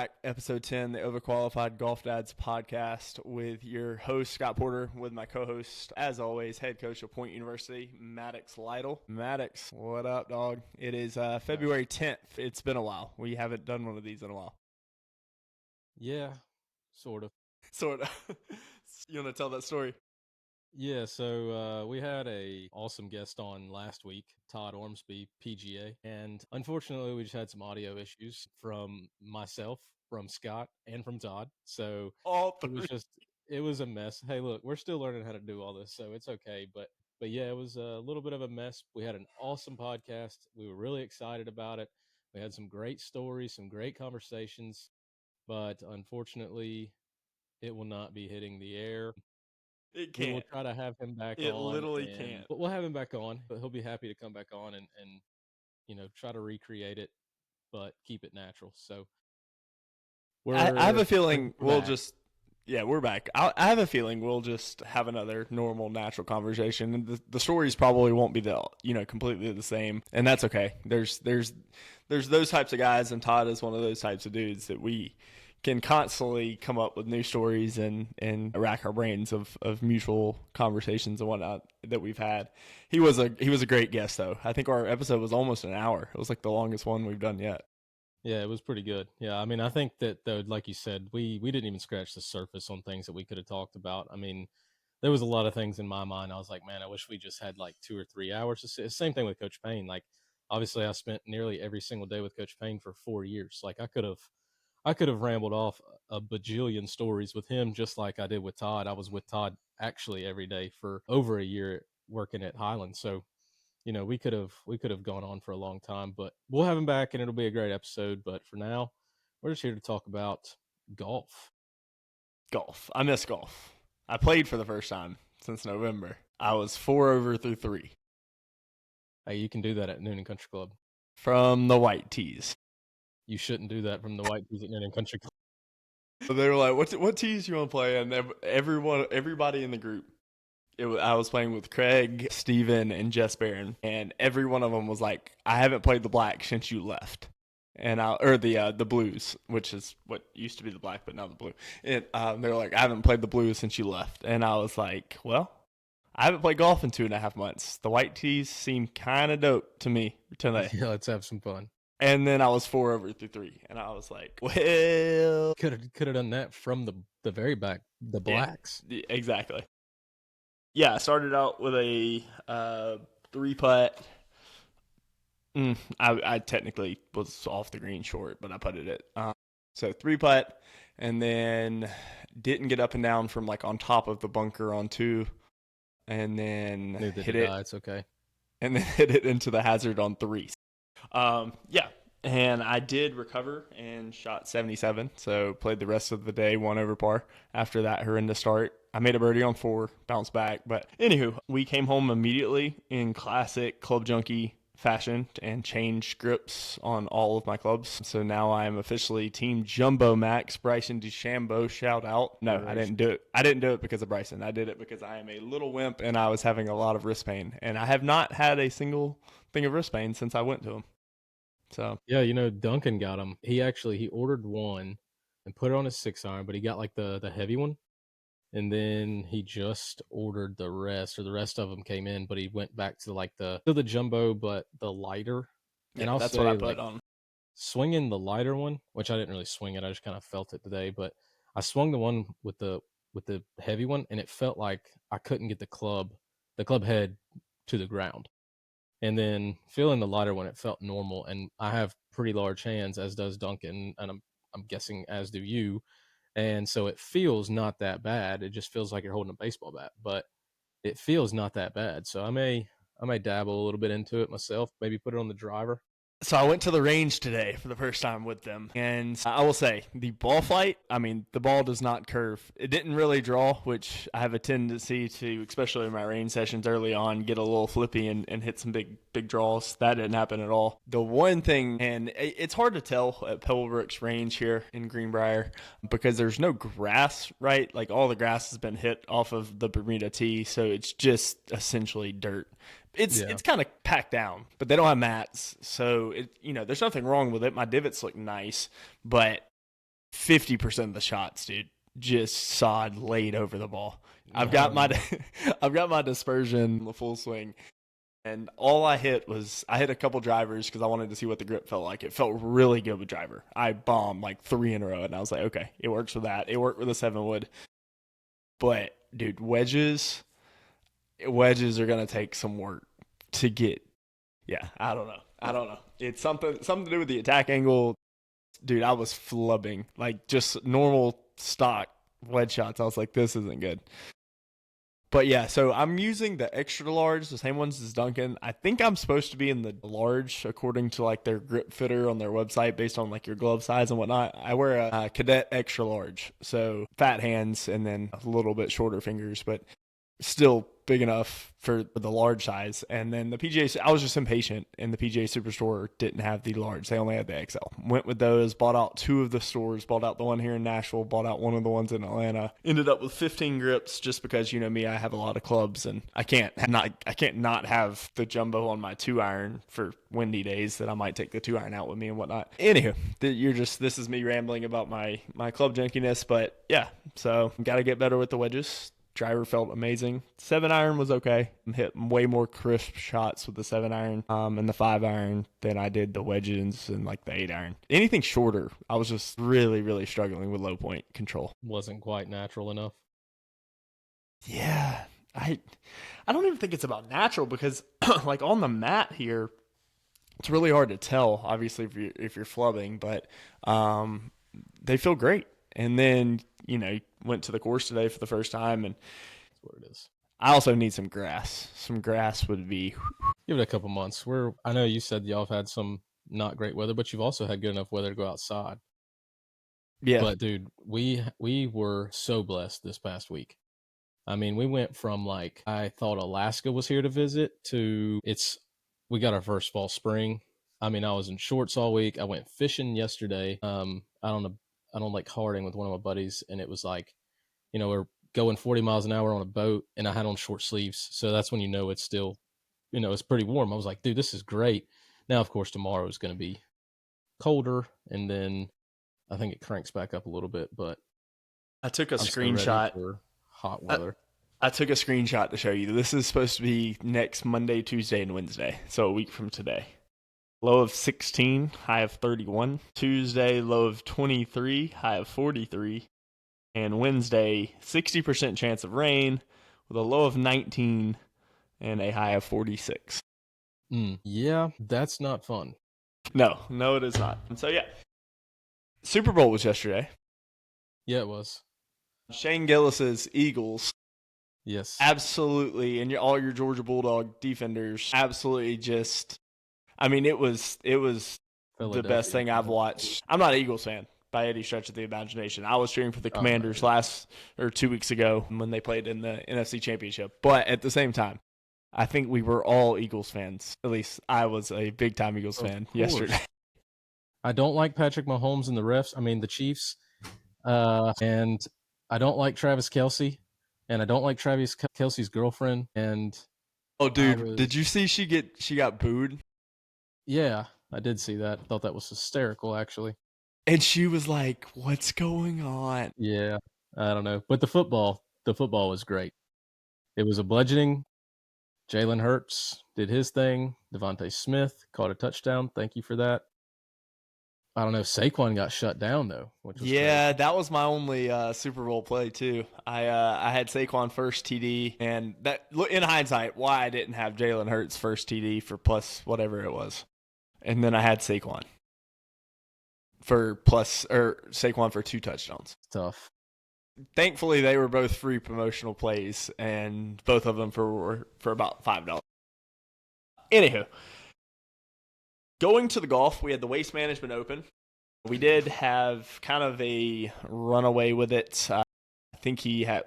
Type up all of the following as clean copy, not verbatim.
back. Episode 10, the Overqualified Golf Dads podcast with your host, Scott Porter, with my co-host, as always, head coach of Point University, Maddox Lytle. Maddox, what up, dog? It is February 10th. It's been a while. We haven't done one of these in a while. Yeah, sort of. Sort of. You want to tell that story? Yeah, so we had a awesome guest on last week, Todd Ormsby, PGA, and unfortunately we just had some audio issues from myself, from Scott, and from Todd. So it was a mess. Hey, look, we're still learning how to do all this, so it's okay. But yeah, it was a little bit of a mess. We had an awesome podcast. We were really excited about it. We had some great stories, some great conversations, but unfortunately, it will not be hitting the air. It can't. We'll try to have him back on. It literally can't. But we'll have him back on. But he'll be happy to come back on and try to recreate it, but keep it natural. So I have a feeling we're back. I have a feeling we'll just have another normal, natural conversation, and the stories probably won't be completely the same, and that's okay. There's those types of guys, and Todd is one of those types of dudes that we can constantly come up with new stories and rack our brains of mutual conversations and whatnot that we've had. He was a great guest, though. I think our episode was almost an hour. It was like the longest one we've done yet. Yeah, it was pretty good. Yeah, I mean, I think that, though, like you said, we didn't even scratch the surface on things that we could have talked about. I mean, there was a lot of things in my mind. I was like, man, I wish we just had like 2 or 3 hours. It's the same thing with Coach Payne. Like, obviously, I spent nearly every single day with Coach Payne for 4 years. Like, I could have rambled off a bajillion stories with him, just like I did with Todd. I was with Todd actually every day for over a year working at Highland. So, we could have gone on for a long time, but we'll have him back and it'll be a great episode. But for now, we're just here to talk about golf. Golf. I miss golf. I played for the first time since November. I was 4 over through 3. Hey, you can do that at Noonan Country Club. From the white tees. You shouldn't do that from the white tees at Noonan Country Club. So they were like, what tees you want to play? And everybody in the group, I was playing with Craig, Steven, and Jess Barron, and every one of them was like, I haven't played the black since you left. And the blues, which is what used to be the black, but now the blue. And they were like, I haven't played the blues since you left. And I was like, well, I haven't played golf in 2.5 months. The white tees seem kind of dope to me tonight. Yeah, let's have some fun. And then I was 4 over through 3, and I was like, well, could have done that from the very back, the blacks. Yeah, exactly. Yeah, I started out with a 3-putt. I technically was off the green short, but I putted it. So 3-putt, and then didn't get up and down from like on top of the bunker on 2, and then hit it. It's okay. And then hit it into the hazard on 3. And I did recover and shot 77, so played the rest of the day 1 over par. After that horrendous start, I made a birdie on 4, bounced back. But anywho, we came home immediately in classic Club Junkie fashion and changed grips on all of my clubs. So now I am officially Team Jumbo Max, Bryson DeChambeau, shout out. No, I didn't do it. I didn't do it because of Bryson. I did it because I am a little wimp and I was having a lot of wrist pain. And I have not had a single thing of wrist pain since I went to him. So yeah, Duncan got him. He ordered one and put it on his 6-iron, but he got like the heavy one, and then he just ordered the rest, or the rest of them came in, but he went back to like the jumbo, but the lighter. Yeah, and that's what I put on. Swinging the lighter one, which I didn't really swing it, I just kind of felt it today, but I swung the one with the heavy one, and it felt like I couldn't get the club head to the ground. And then feeling the lighter one, it felt normal. And I have pretty large hands, as does Duncan, and I'm guessing as do you. And so it feels not that bad. It just feels like you're holding a baseball bat, but it feels not that bad. So I may dabble a little bit into it myself, maybe put it on the driver. So I went to the range today for the first time with them, and I will say the ball flight, the ball does not curve. It didn't really draw, which I have a tendency to, especially in my range sessions early on, get a little flippy and hit some big draws. That didn't happen at all. The one thing, and it's hard to tell at Pebblebrook's range here in Greenbrier because there's no grass, right? Like all the grass has been hit off of the Bermuda tee, so it's just essentially dirt. It's kind of packed down, but they don't have mats, so there's nothing wrong with it. My divots look nice, but 50% of the shots, dude, just sod laid over the ball. I've got Um, my dispersion, the full swing, and all I hit a couple drivers because I wanted to see what the grip felt like. It felt really good with driver. I bombed like 3 in a row, and I was like, okay, it works with that. It worked with a 7-wood. But dude, wedges are gonna take some work to get. Yeah, I don't know. It's something to do with the attack angle. Dude, I was flubbing like just normal stock wedge shots. I was like, this isn't good. But yeah, so I'm using the extra large, the same ones as Duncan. I think I'm supposed to be in the large according to like their grip fitter on their website based on like your glove size and whatnot. I wear a cadet extra large, so fat hands and then a little bit shorter fingers, but still big enough for the large size. And then the PGA, I was just impatient, and the PGA Superstore didn't have the large. They only had the XL. Went with those, bought out 2 of the stores, bought out the one here in Nashville, bought out one of the ones in Atlanta. Ended up with 15 grips just because, you know me, I have a lot of clubs, and I can't not have the jumbo on my 2-iron for windy days that I might take the 2-iron out with me and whatnot. Anywho, this is me rambling about my club junkiness, but yeah, so got to get better with the wedges. Driver felt amazing. 7-iron was okay. I hit way more crisp shots with the 7-iron and the 5-iron than I did the wedges and like the 8-iron. Anything shorter, I was just really, really struggling with low point control. wasn't quite natural enough. Yeah, I don't even think it's about natural because like on the mat here, it's really hard to tell. Obviously, if you're flubbing, but they feel great. And then went to the course today for the first time, and That's what it is. I also need some grass. Some grass would be. Give it a couple months. I know you said y'all have had some not great weather, but you've also had good enough weather to go outside. Yeah. But dude, we were so blessed this past week. I mean, we went from like I thought Alaska was here to visit to we got our first fall spring. I mean, I was in shorts all week. I went fishing yesterday. I don't like harding with one of my buddies, and it was like, we're going 40 miles an hour on a boat, and I had on short sleeves. So that's when it's still, it's pretty warm. I was like, dude, this is great. Now, of course, tomorrow is going to be colder, and then I think it cranks back up a little bit, but I took a I'm so ready screenshot. for hot weather. I took a screenshot to show you. This is supposed to be next Monday, Tuesday, and Wednesday. So a week from today. Low of 16, high of 31. Tuesday, low of 23, high of 43. And Wednesday, 60% chance of rain with a low of 19 and a high of 46. Yeah, that's not fun. No, it is not. And so, yeah. Super Bowl was yesterday. Yeah, it was. Shane Gillis's Eagles. Yes. Absolutely. And all your Georgia Bulldog defenders absolutely just... I mean, it was the best thing I've watched. I'm not an Eagles fan by any stretch of the imagination. I was cheering for the Commanders 2 weeks ago when they played in the NFC Championship. But at the same time, I think we were all Eagles fans. At least I was a big-time Eagles fan yesterday. I don't like Patrick Mahomes and the Chiefs. And I don't like Travis Kelce. And I don't like Travis Kelce's girlfriend. And oh, dude, did you see she got booed? Yeah, I did see that. I thought that was hysterical, actually. And she was like, what's going on? Yeah, I don't know. But the football was great. It was a bludgeoning. Jalen Hurts did his thing. Devontae Smith caught a touchdown. Thank you for that. I don't know. Saquon got shut down, though. Which was crazy. That was my only Super Bowl play, too. I had Saquon first TD, and that in hindsight, why I didn't have Jalen Hurts first TD for plus whatever it was. And then I had Saquon for 2 touchdowns. Tough. Thankfully, they were both free promotional plays, and both of them for about $5. Anywho, going to the golf, we had the Waste Management Open. We did have kind of a runaway with it. I think I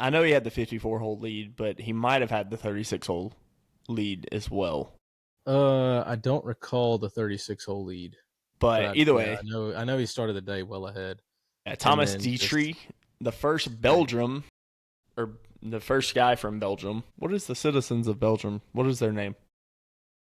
know he had the 54-hole lead, but he might have had the 36-hole lead as well. I don't recall the 36-hole lead. But either way, I know he started the day well ahead. Thomas Dietrich, the first the first guy from Belgium. What is the citizens of Belgium? What is their name?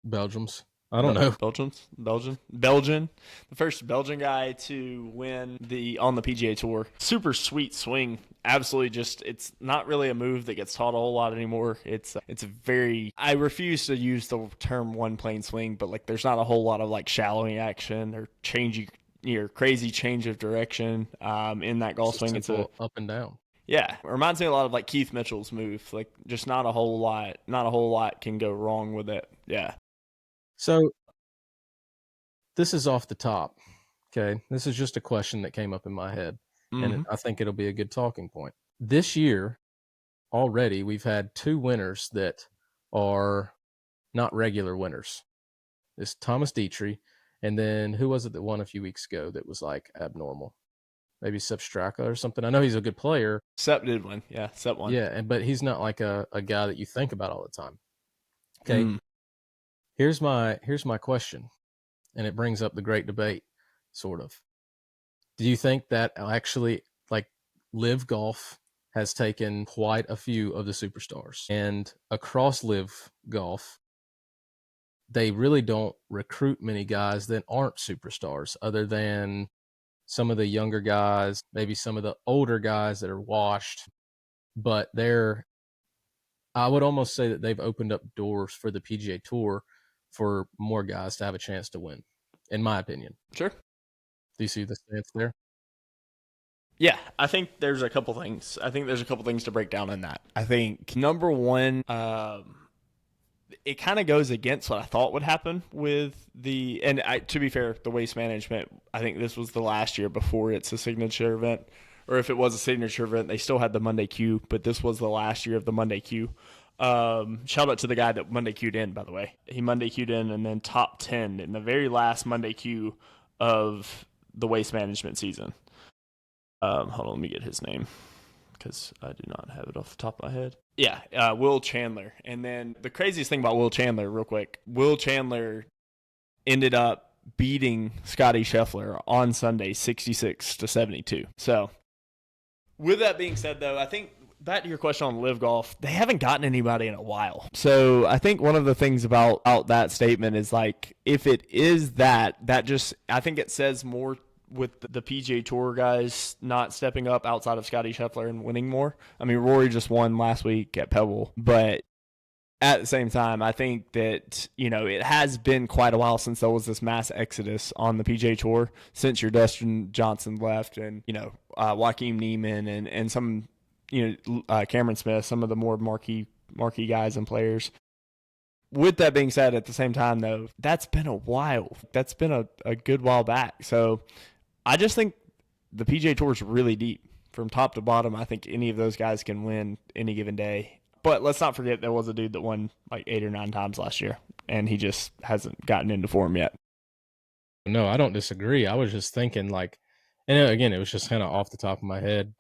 Belgians. I don't know. Belgian, the first Belgian guy to win on the PGA Tour. Super sweet swing. Absolutely, just it's not really a move that gets taught a whole lot anymore. It's a very. I refuse to use the term one plane swing, but like there's not a whole lot of like shallowing action or changing your crazy change of direction in that golf swing. It's a up and down. Yeah, it reminds me a lot of like Keith Mitchell's move. Like just not a whole lot can go wrong with it. Yeah. So this is off the top. Okay. This is just a question that came up in my head, and I think it'll be a good talking point. This year already, we've had 2 winners that are not regular winners. It's Thomas Dietrich, and then who was it that won a few weeks ago that was like abnormal? Maybe Sepp Straka or something. I know he's a good player. Sepp did win. Yeah, Sepp won. Yeah, but he's not like a guy that you think about all the time. Okay. Here's my question, and it brings up the great debate, sort of. Do you think that actually, like, Live Golf has taken quite a few of the superstars, and across Live Golf, they really don't recruit many guys that aren't superstars, other than some of the younger guys, maybe some of the older guys that are washed, but I would almost say that they've opened up doors for the PGA Tour for more guys to have a chance to win, in my opinion. Sure. Do you see the stance there? Yeah, I think there's a couple things. To break down in that. I think number one, it kind of goes against what I thought would happen with to be fair, the Waste Management, I think this was the last year before it's a signature event, or if it was a signature event, they still had the Monday Q, but this was the last year of the Monday Q. Shout out to the guy that Monday Q'd in, by the way. He Monday Q'd in and then top 10 in the very last Monday Q of the Waste Management season. Hold on, let me get his name because I do not have it off the top of my head. Yeah, Will Chandler. And then the craziest thing about Will Chandler, real quick, Will Chandler ended up beating Scotty Scheffler on Sunday 66-72. So with that being said, though, I think back to your question on Live Golf, they haven't gotten anybody in a while. So I think one of the things about that statement is like, if it is that just, I think it says more with the PGA Tour guys not stepping up outside of Scotty Scheffler and winning more. I mean, Rory just won last week at Pebble, but at the same time, I think that, it has been quite a while since there was this mass exodus on the PGA Tour since your Dustin Johnson left and, Joaquin Neiman and some, Cameron Smith, some of the more marquee guys and players. With that being said, at the same time, though, that's been a while. That's been a good while back. So I just think the PGA Tour is really deep from top to bottom. I think any of those guys can win any given day. But let's not forget there was a dude that won like 8 or 9 times last year, and he just hasn't gotten into form yet. No, I don't disagree. I was just thinking and again, it was just kind of off the top of my head.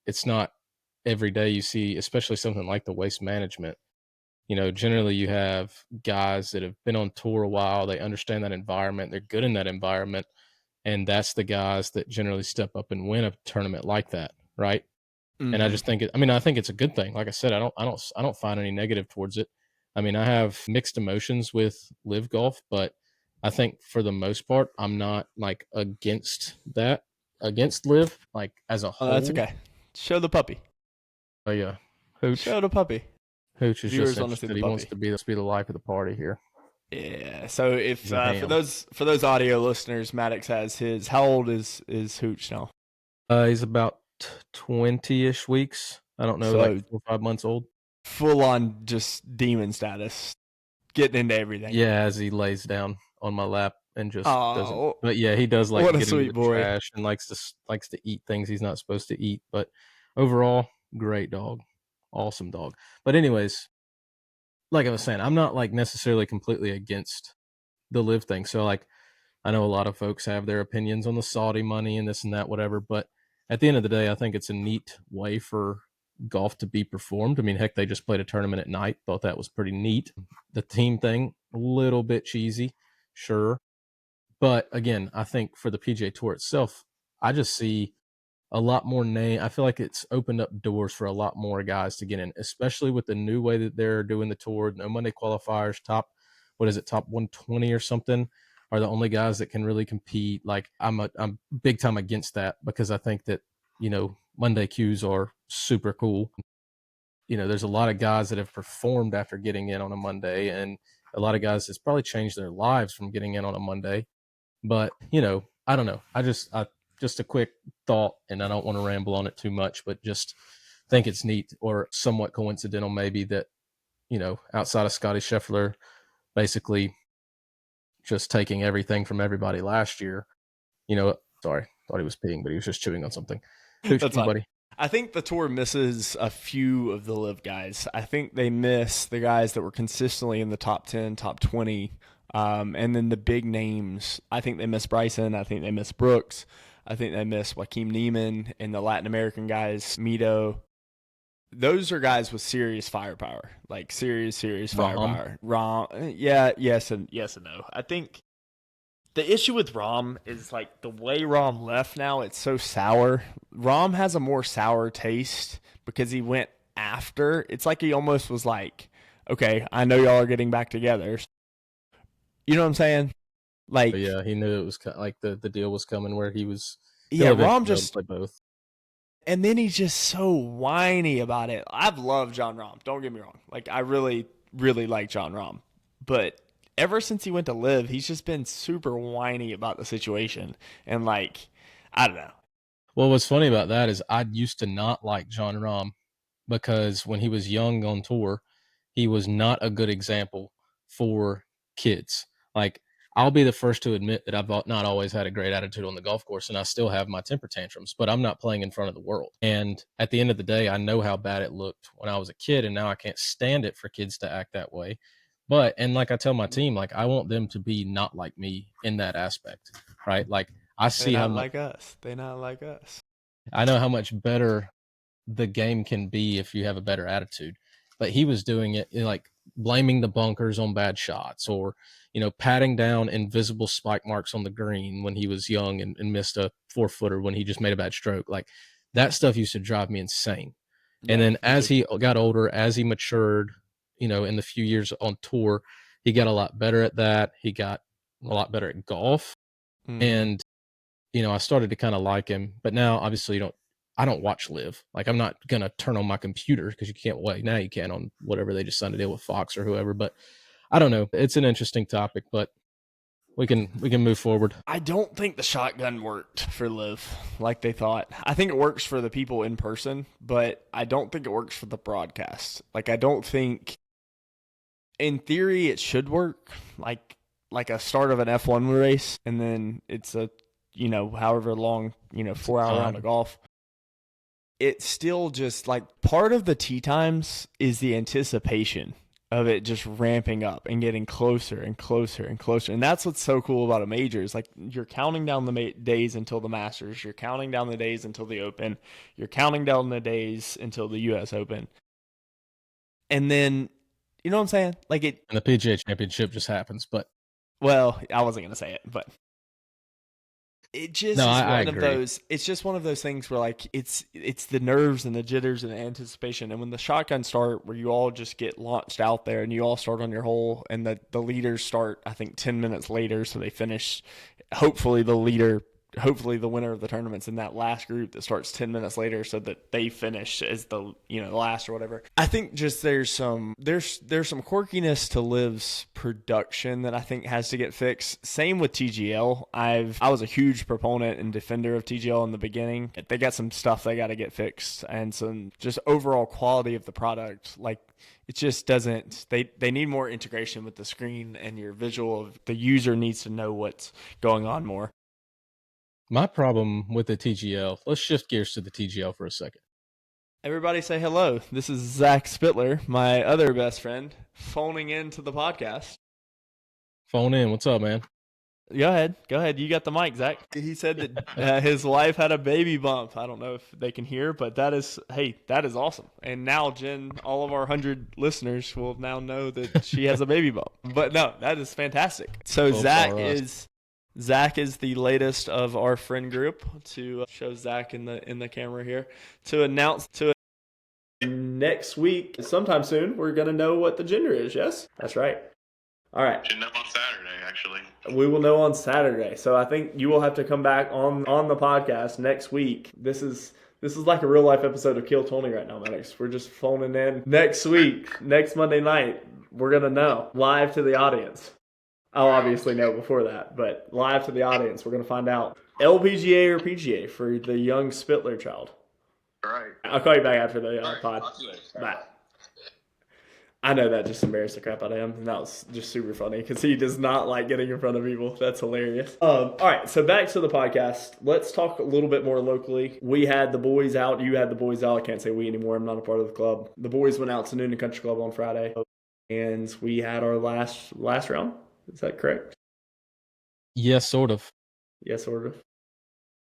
It's not every day you see, especially something like the Waste Management. Generally you have guys that have been on tour a while. They understand that environment. They're good in that environment. And that's the guys that generally step up and win a tournament like that. Right. Mm-hmm. And I just think I think it's a good thing. Like I said, I don't find any negative towards it. I mean, I have mixed emotions with Live Golf, but I think for the most part, I'm not like against Live, like as a whole. Oh, that's okay. Show the puppy. Oh yeah. Hooch. Show the puppy. Hooch is just interested. He wants to be the life of the party here. Yeah. So if for those audio listeners, Maddox has his. How old is Hooch now? He's about 20-ish weeks. I don't know, like 4 or 5 months old. Full on just demon status, getting into everything. Yeah, as he lays down on my lap and just doesn't. But yeah, he does like get into the trash and likes to eat things he's not supposed to eat. But overall, great dog. Awesome dog. But anyways, like I was saying, I'm not like necessarily completely against the Live thing. So like, I know a lot of folks have their opinions on the Saudi money and this and that, whatever. But at the end of the day, I think it's a neat way for golf to be performed. I mean, heck, they just played a tournament at night. Thought that was pretty neat. The team thing, a little bit cheesy, sure. But again, I think for the PGA Tour itself, I just see a lot more I feel like it's opened up doors for a lot more guys to get in, especially with the new way that they're doing the tour. No Monday qualifiers, top what is it, top 120 or something, are the only guys that can really compete. Like I'm big time against that, because I think that, Monday Qs are super cool. There's a lot of guys that have performed after getting in on a Monday, and a lot of guys that's probably changed their lives from getting in on a Monday. But, I don't know. Just a quick thought, and I don't want to ramble on it too much, but just think it's neat, or somewhat coincidental maybe, that, outside of Scotty Scheffler basically just taking everything from everybody last year, sorry, thought he was peeing, but he was just chewing on something. That's fine, buddy. I think the tour misses a few of the live guys. I think they miss the guys that were consistently in the top 10, top 20. And then the big names, I think they miss Bryson. I think they miss Brooks. I think they miss Joaquim Neiman and the Latin American guys, Mito. Those are guys with serious firepower, like serious firepower. Yes and no. I think the issue with Rahm is like the way Rahm left now, it's so sour. Rahm has a more sour taste because he went after. It's like he almost was like, okay, I know y'all are getting back together. You know what I'm saying? Like, but yeah, he knew it was like the deal was coming where he was. Yeah, Rahm just play both. And then he's just so whiny about it. I've loved Jon Rahm. Don't get me wrong. Like, I really, really like Jon Rahm. But ever since he went to live, he's just been super whiny about the situation. And, like, I don't know. Well, what's funny about that is I used to not like Jon Rahm, because when he was young on tour, he was not a good example for kids. Like, I'll be the first to admit that I've not always had a great attitude on the golf course, and I still have my temper tantrums, but I'm not playing in front of the world. And at the end of the day, I know how bad it looked when I was a kid, and now I can't stand it for kids to act that way. And like I tell my team, like, I want them to be not like me in that aspect, right? Like, I see how like us. They not like us. I know how much better the game can be if you have a better attitude. But he was doing it like blaming the bunkers on bad shots, or, patting down invisible spike marks on the green when he was young and missed a 4-footer when he just made a bad stroke. Like, that stuff used to drive me insane. Yeah, and then as he got older, as he matured, in the few years on tour, he got a lot better at that. He got a lot better at golf. And, I started to kind of like him. But now, obviously, I don't watch live. Like, I'm not going to turn on my computer, because you can't wait. Now you can on whatever they just signed a deal with Fox or whoever. But I don't know. It's an interesting topic, but we can move forward. I don't think the shotgun worked for live like they thought. I think it works for the people in person, but I don't think it works for the broadcast. Like, I don't think, in theory, it should work like a start of an F1 race, and then it's a, however long, 4-hour round of golf. It's still just like part of the tee times is the anticipation of it just ramping up and getting closer and closer and closer. And that's what's so cool about a major, is like you're counting down the days until the Masters. You're counting down the days until the Open. You're counting down the days until the U.S. Open. And then, you know what I'm saying? Like it. And the PGA Championship just happens, but. Well, I wasn't going to say it, but. It just it's just one of those things where, like, it's the nerves and the jitters and the anticipation. And when the shotguns start, where you all just get launched out there and you all start on your hole, and the leaders start, I think, 10 minutes later. So they finish, hopefully the winner of the tournament's in that last group that starts 10 minutes later, so that they finish as the last or whatever. I think just there's some quirkiness to Liv's production that I think has to get fixed. Same with TGL. I was a huge proponent and defender of TGL in the beginning. They got some stuff they got to get fixed, and some just overall quality of the product. Like, it just doesn't, they need more integration with the screen, and your visual of the user needs to know what's going on more. My problem with the TGL, let's shift gears to the TGL for a second. Everybody say hello. This is Zach Spittler, my other best friend, phoning into the podcast. Phone in. What's up, man? Go ahead. You got the mic, Zach. He said that his wife had a baby bump. I don't know if they can hear, but that is awesome. And now, Jen, all of our 100 listeners will now know that she has a baby bump. But no, that is fantastic. So Zach is the latest of our friend group, to show Zach in the camera here, to announce next week, sometime soon, we're going to know what the gender is. Yes, that's right. All right. Should know on Saturday, actually. We will know on Saturday. So I think you will have to come back on the podcast next week. This is like a real life episode of Kill Tony right now, Maddox. We're just phoning in next week, next Monday night. We're gonna know live to the audience. I'll obviously know before that, but live to the audience, we're gonna find out LPGA or PGA for the young Spittler child. All right. I'll call you back after the All right. pod. Talk to you later. Bye. I know that just embarrassed the crap out of him, and that was just super funny because he does not like getting in front of people. That's hilarious. All right, so back to the podcast. Let's talk a little bit more locally. We had the boys out. You had the boys out. I can't say we anymore. I'm not a part of the club. The boys went out to Noonan Country Club on Friday, and we had our last round. Is that correct? Yes, sort of. Yes, sort of.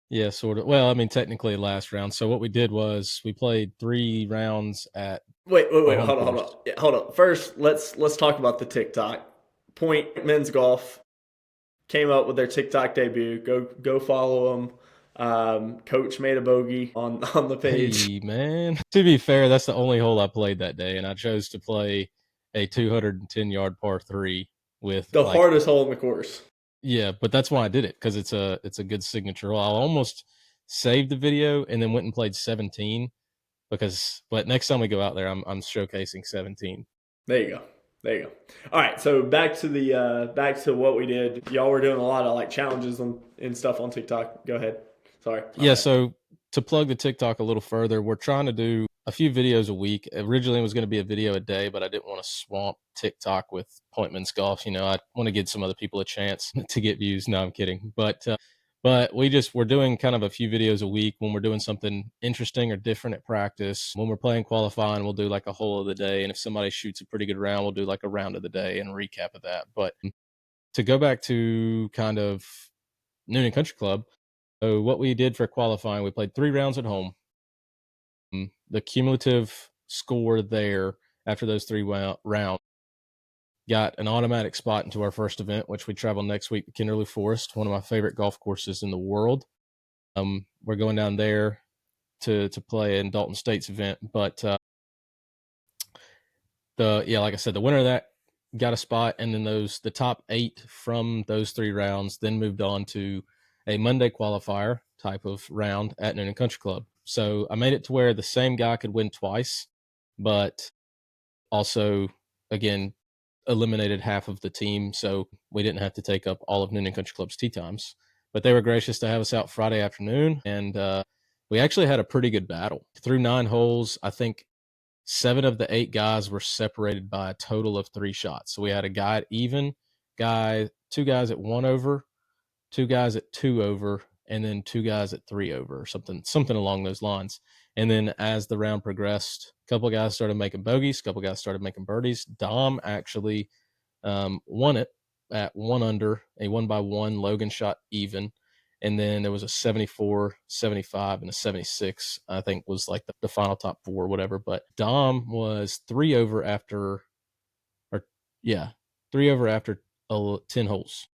Yeah, sort of. Well, I mean, technically last round. So what we did was we played 3 rounds at. Wait. Hold on. First, let's talk about the TikTok. Point Men's Golf came up with their TikTok debut. Go follow them. Coach made a bogey on the page. Hey, man. To be fair, that's the only hole I played that day, and I chose to play a 210-yard par 3 with the hardest hole in the course. Yeah, but that's why I did it, because it's a good signature hole. I almost saved the video and then went and played 17 but next time we go out there, I'm showcasing 17. There you go. All right, so back to what we did. Y'all were doing a lot of like challenges and stuff on TikTok. Go ahead. Sorry. Yeah, so to plug the TikTok a little further, we're trying to do a few videos a week. Originally, it was going to be a video a day, but I didn't want to swamp TikTok with Point Men's Golf. I want to give some other people a chance to get views. No, I'm kidding. But we're doing kind of a few videos a week when we're doing something interesting or different at practice. When we're playing qualifying, we'll do like a hole of the day. And if somebody shoots a pretty good round, we'll do like a round of the day and a recap of that. But to go back to kind of Noonan Country Club, so what we did for qualifying, we played 3 rounds at home. The cumulative score there after those 3 rounds got an automatic spot into our first event, which we travel next week to Kinderloo Forest, one of my favorite golf courses in the world. We're going down there to play in Dalton State's event, but like I said, the winner of that got a spot, and then the top 8 from those 3 rounds then moved on to a Monday qualifier type of round at Noonan Country Club. So I made it to where the same guy could win twice, but also, again, eliminated half of the team, so we didn't have to take up all of Noonan Country Club's tee times. But they were gracious to have us out Friday afternoon, and we actually had a pretty good battle. Through 9 holes, I think 7 of the 8 guys were separated by a total of 3 shots. So we had a guy at even, 2 guys at 1 over, 2 guys at 2 over, and then 2 guys at 3 over, or something along those lines. And then as the round progressed, a couple of guys started making bogeys, a couple of guys started making birdies. Dom actually won it at 1 under, a 1-by-1. Logan shot even. And then there was a 74, 75, and a 76, I think was like the final top 4 or whatever. But Dom was 3 over after 10 holes.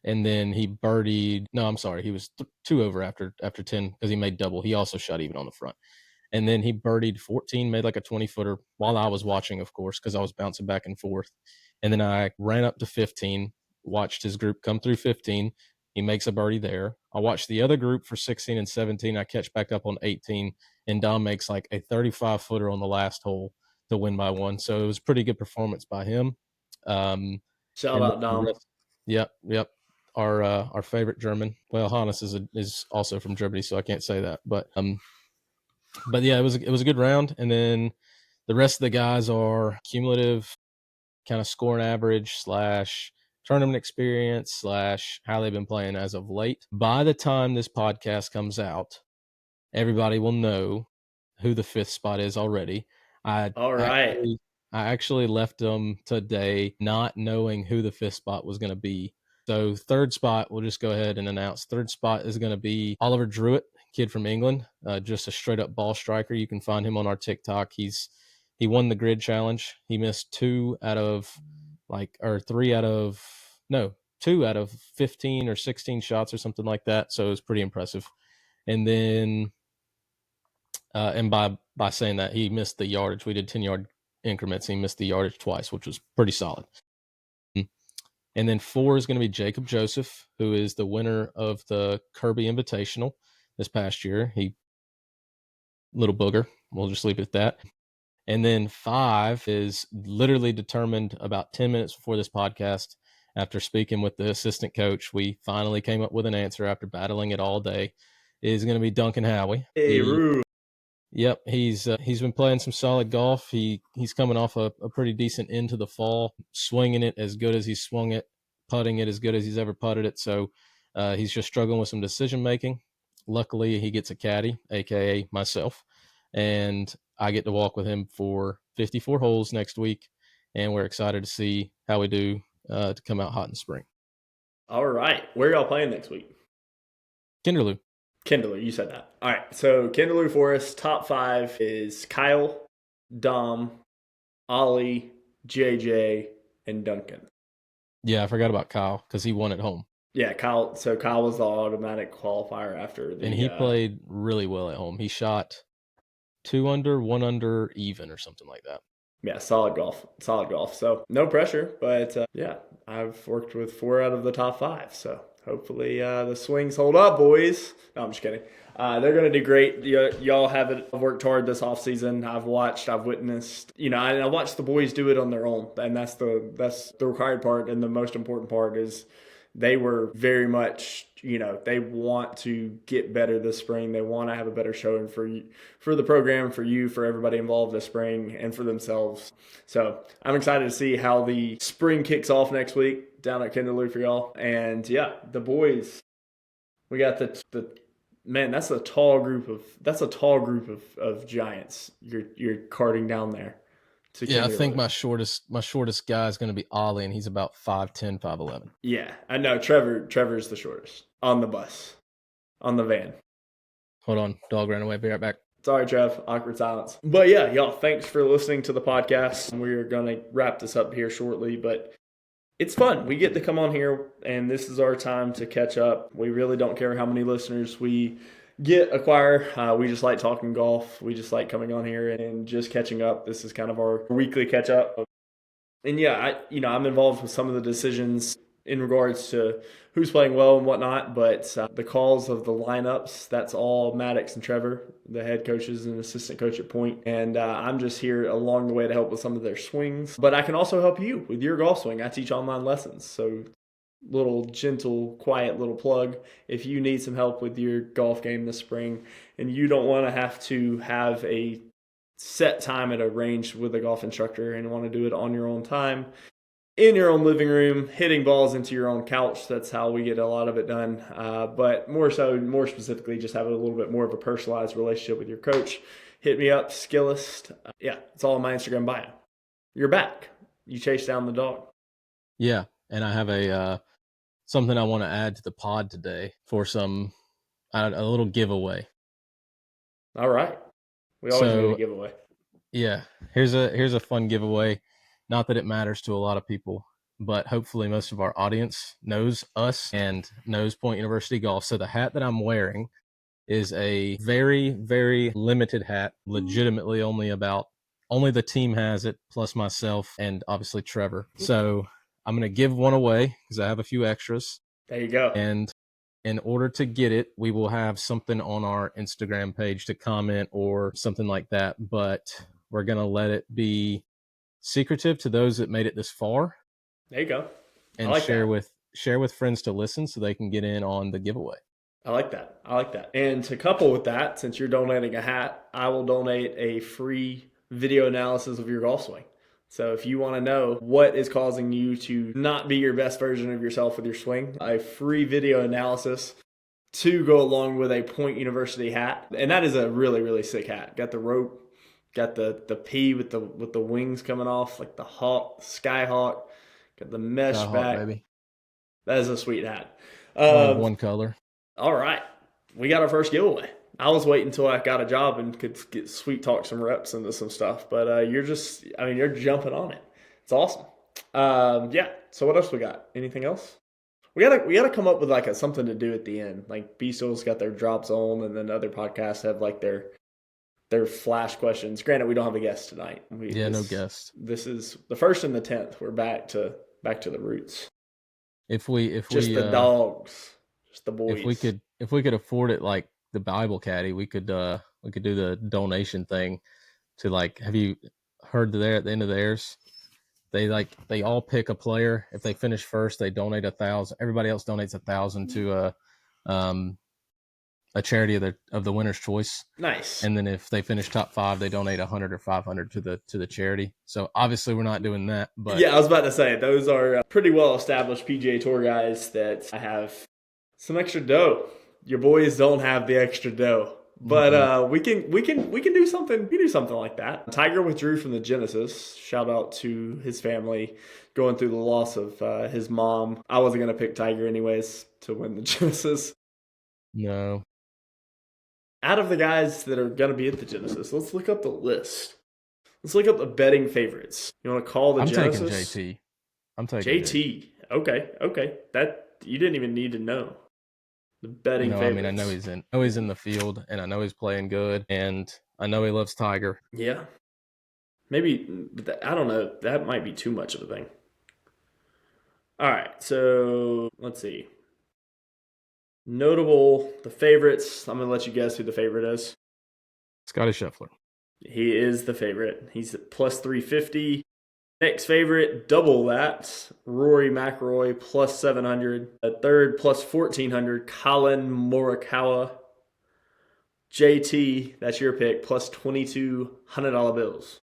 And then he birdied. No, I'm sorry. He was 2 over after 10 because he made double. He also shot even on the front. And then he birdied 14, made like a 20-footer while I was watching, of course, because I was bouncing back and forth. And then I ran up to 15, watched his group come through 15. He makes a birdie there. I watched the other group for 16 and 17. I catch back up on 18, and Dom makes like a 35-footer on the last hole to win by 1. So it was a pretty good performance by him. Shout out, Dom. Yep. Our favorite German. Well, Hannes is also from Germany, so I can't say that. But yeah, it was a good round. And then the rest of the guys are cumulative kind of scoring average / tournament experience / how they've been playing as of late. By the time this podcast comes out, everybody will know who the 5th spot is already. All right. I actually left them today not knowing who the 5th spot was going to be. So 3rd spot, we'll just go ahead and announce. 3rd spot is going to be Oliver Druitt, kid from England, just a straight up ball striker. You can find him on our TikTok. He won the grid challenge. He missed 2 out of 15 or 16 shots or something like that. So it was pretty impressive. And then, and by saying that, he missed the yardage. We did 10-yard increments. He missed the yardage twice, which was pretty solid. And then 4 is going to be Jacob Joseph, who is the winner of the Kirby Invitational this past year. Little booger. We'll just leave it at that. And then 5 is literally determined about 10 minutes before this podcast. After speaking with the assistant coach, we finally came up with an answer after battling it all day. Is going to be Duncan Howie. Hey, Roo. Yep, he's been playing some solid golf. He's coming off a pretty decent end to the fall, swinging it as good as he's swung it, putting it as good as he's ever putted it. So he's just struggling with some decision making. Luckily, he gets a caddy, aka myself, and I get to walk with him for 54 holes next week, and we're excited to see how we do to come out hot in spring. All right. Where y'all playing next week? Kinderloo. Kinderloo, you said that. All right. So Kinderloo Forest, top 5 is Kyle, Dom, Ollie, JJ, and Duncan. Yeah, I forgot about Kyle because he won at home. Yeah, Kyle. So Kyle was the automatic qualifier after the. And he played really well at home. He shot 2 under, 1 under, even, or something like that. Yeah, solid golf. So no pressure, but yeah, I've worked with 4 out of the top 5. So hopefully the swings hold up, boys. No, I'm just kidding. They're going to do great. Y'all have worked hard this offseason. I've witnessed, I watched the boys do it on their own. And that's the required part. And the most important part is they were very much, they want to get better this spring. They want to have a better showing for the program, for you, for everybody involved this spring, and for themselves. So I'm excited to see how the spring kicks off next week down at Kinderloo for y'all. And yeah, the boys, we got the man. That's a tall group of giants. You're carting down there. Yeah, I think my shortest guy is going to be Ollie, and he's about 5'10", 5'11". Yeah, I know. Trevor's the shortest on the bus, on the van. Hold on, dog ran away. Be right back. Sorry, Trev. Awkward silence. But yeah, y'all, thanks for listening to the podcast. We're going to wrap this up here shortly, but it's fun. We get to come on here, and this is our time to catch up. We really don't care how many listeners we acquire. We just like talking golf. We just like coming on here and just catching up. This is kind of our weekly catch up. And yeah, I'm involved with some of the decisions in regards to who's playing well and whatnot, but the calls of the lineups, that's all Maddox and Trevor, the head coaches and assistant coach at Point. And I'm just here along the way to help with some of their swings. But I can also help you with your golf swing. I teach online lessons. So little gentle, quiet little plug. If you need some help with your golf game this spring and you don't want to have a set time at a range with a golf instructor and want to do it on your own time, in your own living room, hitting balls into your own couch, that's how we get a lot of it done. But more specifically, just have a little bit more of a personalized relationship with your coach. Hit me up, Skillist. Yeah, it's all in my Instagram bio. You're back. You chased down the dog. Yeah, and I have something I want to add to the pod today for a little giveaway. All right. We always need a giveaway. Yeah, here's a fun giveaway. Not that it matters to a lot of people, but hopefully most of our audience knows us and knows Point University Golf. So the hat that I'm wearing is a very, very limited hat. Legitimately only the team has it, plus myself and obviously Trevor. So I'm going to give one away because I have a few extras. There you go. And in order to get it, we will have something on our Instagram page to comment or something like that. But we're going to let it be secretive to those that made it this far. There you go. And like share with friends to listen so they can get in on the giveaway. I like that. And to couple with that, since you're donating a hat, I will donate a free video analysis of your golf swing. So if you want to know what is causing you to not be your best version of yourself with your swing, a free video analysis to go along with a Point University hat. And that is a really, really sick hat. Got the rope, got the P with the wings coming off, like the hawk, sky hawk, got the mesh Sky back. Hawk, baby. That is a sweet hat. One color. All right. We got our first giveaway. I was waiting until I got a job and could get sweet talk some reps into some stuff, but you're jumping on it. It's awesome. Yeah. So what else we got? Anything else? We gotta come up with something to do at the end. Like B-Still's got their drop zone, and then other podcasts have their flash questions. Granted, we don't have a guest tonight. No guest. This is the 1st and the 10th. We're back to the roots. If we Just the dogs, just the boys. if we could afford it like the Bible Caddy, we could do the donation thing to like. Have you heard there at the end of theirs? They all pick a player. If they finish first, they donate 1,000. Everybody else donates 1,000 to a charity of the winner's choice. Nice. And then if they finish top 5, they donate 100 or 500 to the charity. So obviously we're not doing that. But yeah, I was about to say those are pretty well established PGA Tour guys that I have some extra dough. Your boys don't have the extra dough. But we can do something. We do something like that. Tiger withdrew from the Genesis. Shout out to his family going through the loss of his mom. I wasn't gonna pick Tiger anyways to win the Genesis. No. Out of the guys that are gonna be at the Genesis, let's look up the list. Let's look up the betting favorites. You want to call the Genesis? I'm taking JT. Okay. That you didn't even need to know. The betting favorites. I mean, I know he's in the field, and I know he's playing good, and I know he loves Tiger. Yeah. Maybe, I don't know. That might be too much of a thing. All right, so let's see. Notable, the favorites. I'm going to let you guess who the favorite is. Scotty Scheffler. He is the favorite. He's at plus 350. Next favorite, double that. Rory McIlroy, plus 700. A third, plus 1,400. Colin Morikawa. JT, that's your pick, plus $2,200 bills.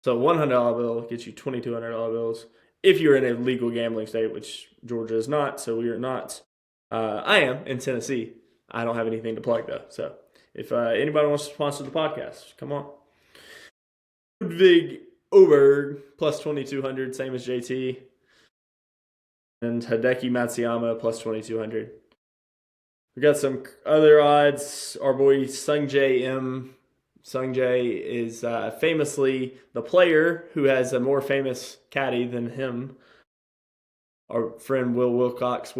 So $100 bill gets you $2,200 bills. If you're in a legal gambling state, which Georgia is not, so we are not. I am in Tennessee. I don't have anything to plug, though. So if anybody wants to sponsor the podcast, come on. Ludwig Oberg, plus 2,200, same as JT. And Hideki Matsuyama, plus 2,200. We got some other odds. Our boy Sungjae M. Sungjae is famously the player who has a more famous caddy than him. Our friend Willie Wilcox.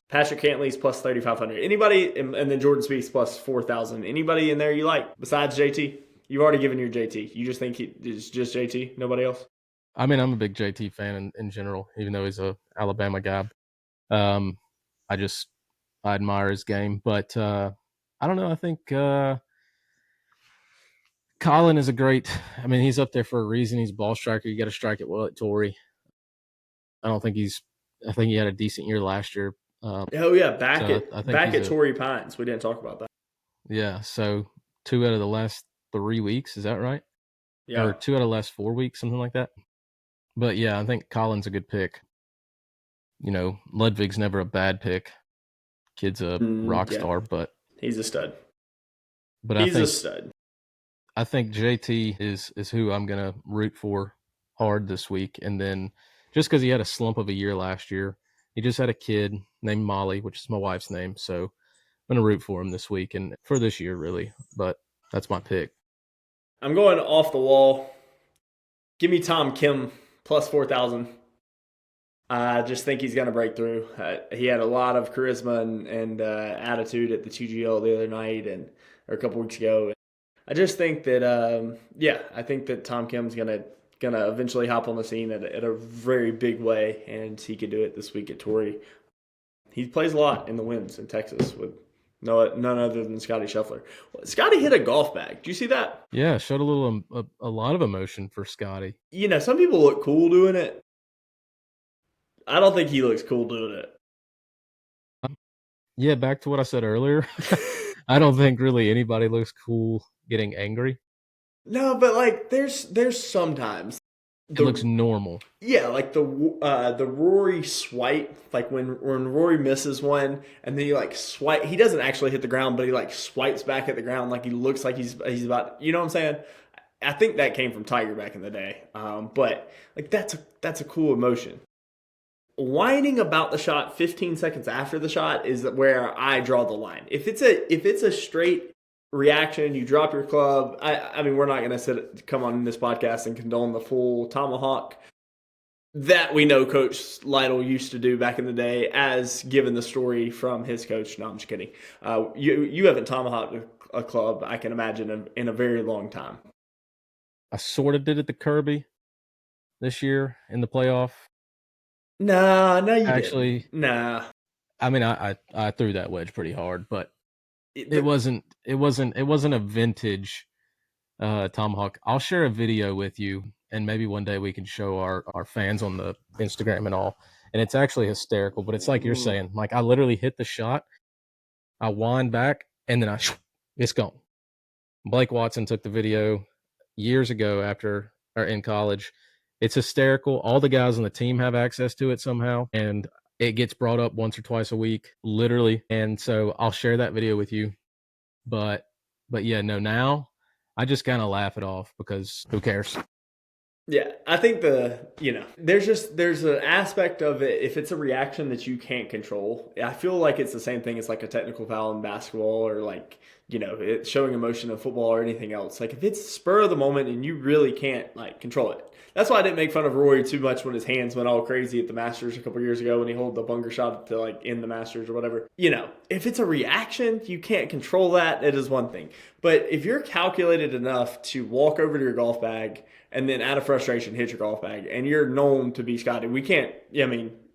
Patrick Cantley's plus 3,500. Anybody, and then Jordan Spieth's plus 4,000. Anybody in there you like besides JT? You've already given your JT. You just think it's just JT, nobody else? I mean, I'm a big JT fan in general, even though he's a Alabama guy. I admire his game, but I don't know. I think Colin is he's up there for a reason. He's a ball striker. You got to strike it well at Torrey. I think he had a decent year last year. Back at Torrey Pines. We didn't talk about that. Yeah, so 2 out of the last 3 weeks, is that right? Yeah. Or 2 out of the last 4 weeks, something like that. But yeah, I think Colin's a good pick. Ludwig's never a bad pick. Kid's a rock star, but he's a stud. But he's a stud. I think JT is who I'm gonna root for hard this week, and then just because he had a slump of a year last year, he just had a kid named Molly, which is my wife's name, so I'm gonna root for him this week and for this year, really. But that's my pick. I'm going off the wall. Give me Tom Kim plus 4,000. I just think he's going to break through. He had a lot of charisma and attitude at the TGL the other night or a couple weeks ago. I just think that, I think that Tom Kim's going to eventually hop on the scene at a very big way, and he could do it this week at Torrey. He plays a lot in the winds in Texas with none other than Scotty Scheffler. Scotty hit a golf bag. Do you see that? Yeah, showed a lot of emotion for Scotty. Some people look cool doing it. I don't think he looks cool doing it. Yeah, back to what I said earlier. I don't think really anybody looks cool getting angry. No, but there's sometimes it looks normal. Yeah, like the Rory swipe, like when Rory misses one and then he swipe. He doesn't actually hit the ground, but he swipes back at the ground like he looks like he's about. You know what I'm saying? I think that came from Tiger back in the day. But that's a cool emotion. Whining about the shot 15 seconds after the shot is where I draw the line. If it's a straight reaction, you drop your club. I mean, we're not going to come on this podcast and condone the full tomahawk that we know Coach Lytle used to do back in the day, as given the story from his coach. No, I'm just kidding. You haven't tomahawked a club, I can imagine, in a very long time. I sort of did at the Kirby this year in the playoff. Nah, no, you Actually, didn't. Nah. I mean, I threw that wedge pretty hard, but It- it wasn't a vintage tomahawk. I'll share a video with you, and maybe one day we can show our fans on the Instagram and all. And it's actually hysterical, but it's like you're saying. Like I literally hit the shot, I wind back, and then it's gone. Blake Watson took the video years ago after or in college. It's hysterical. All the guys on the team have access to it somehow, and it gets brought up once or twice a week, literally. And so I'll share that video with you. But yeah, no, now I just kind of laugh it off because who cares? Yeah, I think there's an aspect of it. If it's a reaction that you can't control, I feel like it's the same thing as like a technical foul in basketball or like, it's showing emotion in football or anything else. Like if it's spur of the moment and you really can't like control it. That's why I didn't make fun of Rory too much when his hands went all crazy at the Masters a couple years ago when he held the bunker shot to like end the Masters or whatever. If it's a reaction, you can't control that. It is one thing. But if you're calculated enough to walk over to your golf bag and then out of frustration hit your golf bag, and you're known to be Scotty. We can't.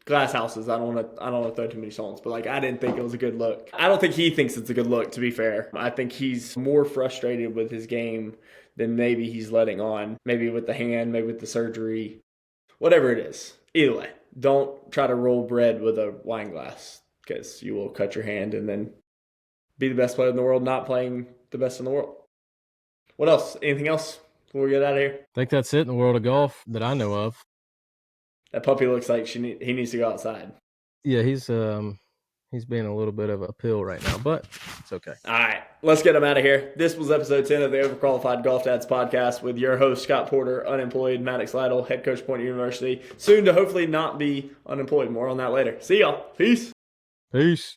Glass houses. I don't want to throw too many stones, but like I didn't think it was a good look. I don't think he thinks it's a good look. To be fair, I think he's more frustrated with his game than maybe he's letting on. Maybe with the hand, maybe with the surgery, whatever it is. Either way, don't try to roll bread with a wine glass because you will cut your hand and then be the best player in the world, not playing the best in the world. What else? Anything else before we get out of here? I think that's it in the world of golf that I know of. That puppy looks like he needs to go outside. Yeah, he's being a little bit of a pill right now, but it's okay. All right, let's get him out of here. This was episode 10 of the Overqualified Golf Dads podcast with your host, Scott Porter, unemployed, Maddox Lytle, head coach, Point University. Soon to hopefully not be unemployed. More on that later. See y'all. Peace. Peace.